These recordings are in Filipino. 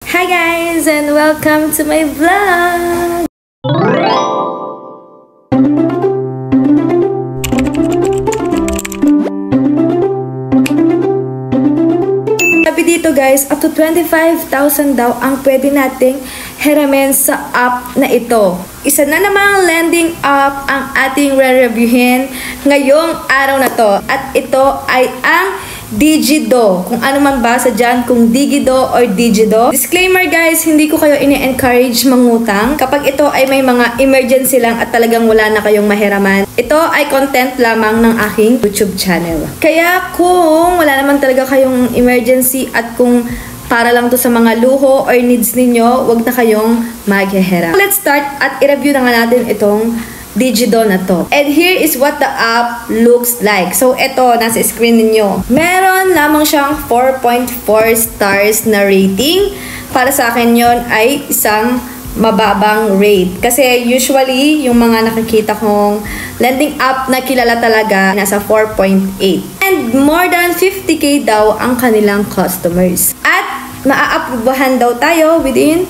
Hi guys and welcome to my vlog! Sabi dito guys, up to 25,000 daw ang pwede nating hiramin sa app na ito. Isa na namang lending app ang ating re-reviewin ngayong araw na to. At ito ay ang Digido. Kung ano man basa dyan, kung Digido or Digido. Disclaimer guys, hindi ko kayo ini-encourage mangutang kapag ito ay may mga emergency lang at talagang wala na kayong mahiraman. Ito ay content lamang ng aking YouTube channel. Kaya kung wala naman talaga kayong emergency at kung para lang to sa mga luho or needs ninyo, wag na kayong maghihiram. Let's start at i-review na nga natin itong Digido na to. And here is what the app looks like. So, ito, nasa screen ninyo. Meron lamang siyang 4.4 stars na rating. Para sa akin yon ay isang mababang rate. Kasi usually, yung mga nakikita kong lending app na kilala talaga, nasa 4.8. And more than 50k daw ang kanilang customers. At maa-aprobahan daw tayo within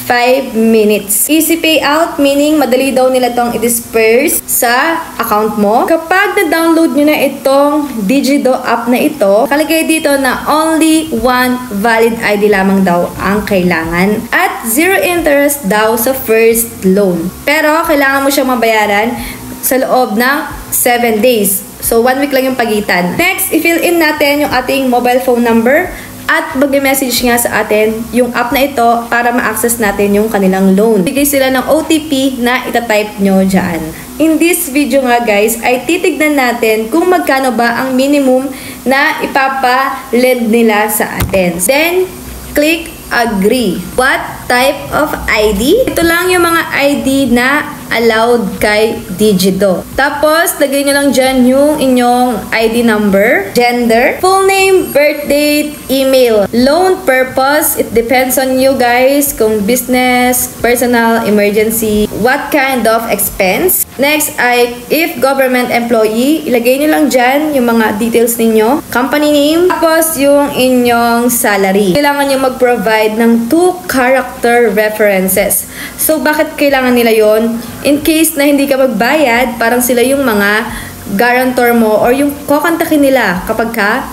5 minutes. Easy payout, meaning madali daw nila tong i-disperse sa account mo. Kapag na-download nyo na itong Digido app na ito, kalagay dito na only one valid ID lamang daw ang kailangan. At 0 interest daw sa first loan. Pero kailangan mo siyang mabayaran sa loob ng 7 days. So 1 week lang yung pagitan. Next, i-fill in natin yung ating mobile phone number. At mag-message nga sa atin yung app na ito para ma-access natin yung kanilang loan. Bigay sila ng OTP na itatype nyo dyan. In this video nga guys, ay titignan natin kung magkano ba ang minimum na ipapa-lend nila sa atin. Then, click agree. What type of ID? Ito lang yung mga ID na allowed kay Digido. Tapos, lagay nyo lang dyan yung inyong ID number, gender, full name, birth date, email. Loan purpose, it depends on you guys. Kung business, personal, emergency, what kind of expense. Next ay, if government employee, ilagay nyo lang dyan yung mga details ninyo. Company name, tapos yung inyong salary. Kailangan nyo mag-provide ng 2 character references. So, bakit kailangan nila yon? In case na hindi ka magbayad, parang sila yung mga guarantor mo or yung kokontakin nila kapag ka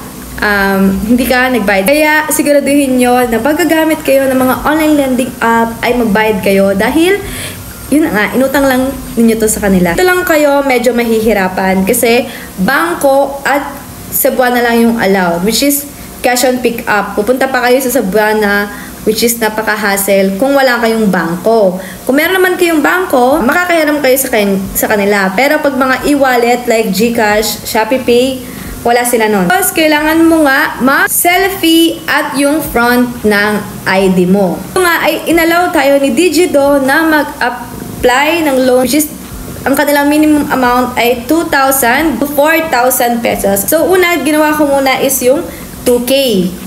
hindi ka nagbayad. Kaya siguraduhin nyo na paggagamit kayo ng mga online lending app ay magbayad kayo dahil yun nga, inutang lang ninyo to sa kanila. Ito lang kayo medyo mahihirapan kasi bangko at Cebuana lang yung allowed, which is cash on pick up. Pupunta pa kayo sa Cebuana, which is napaka-hassle kung wala kayong bangko. Kung meron naman kayong bangko, makakahiram kayo sa kanila. Pero pag mga e-wallet like GCash, ShopeePay, wala sila nun. Tapos, kailangan mo nga ma-selfie at yung front ng ID mo. Ito nga ay inallow tayo ni Digido na mag-apply ng loan, which is ang kanilang minimum amount ay 2,000 to 4,000 pesos. So, una, ginawa ko muna is yung 2K.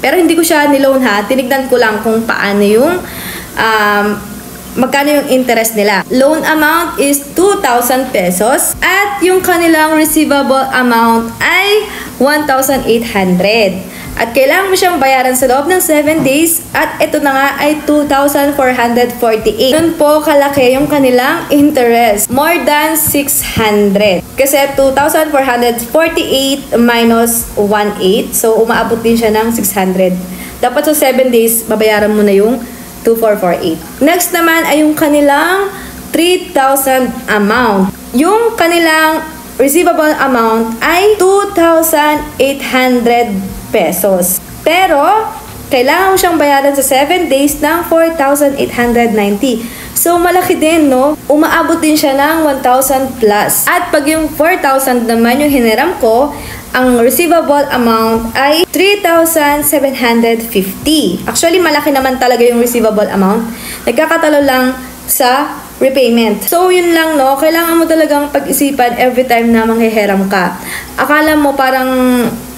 Pero hindi ko siya niloan ha. Tinignan ko lang kung paano yung magkano yung interest nila. Loan amount is 2,000 pesos at yung kanilang receivable amount ay 1,800. At kailangan mo siyang bayaran sa loob ng 7 days at ito na nga ay 2,448. Doon po kalaki yung kanilang interest. More than 600. Kasi 2,448 minus 1,800. So, umaabot din siya ng 600. Dapat sa 7 days, babayaran mo na yung 2,448. Next naman ay yung kanilang 3,000 amount. Yung kanilang receivable amount ay 2,800 pesos. Pero, kailangan mo siyang bayaran sa 7 days ng 4,890. So, malaki din, no? Umaabot din siya ng 1,000 plus. At pag yung 4,000 naman yung hiniram ko, ang receivable amount ay 3,750. Actually, malaki naman talaga yung receivable amount. Nagkakatalo lang sa repayment. So, yun lang, no? Kailangan mo talagang pag-isipan every time na manghihiram ka. Akala mo parang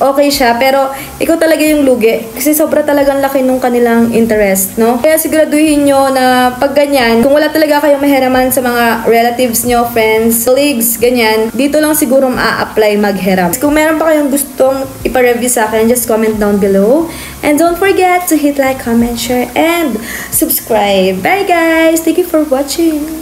okay siya, pero ikaw talaga yung lugi. Kasi sobra talagang laki nung kanilang interest, no? Kaya siguraduhin nyo na pag ganyan, kung wala talaga kayong mahiraman sa mga relatives nyo, friends, colleagues, ganyan, dito lang siguro ma-apply maghiram. Kung meron pa kayong gustong ipa-review sa akin, just comment down below. And don't forget to hit like, comment, share, and subscribe. Bye guys! Thank you for watching.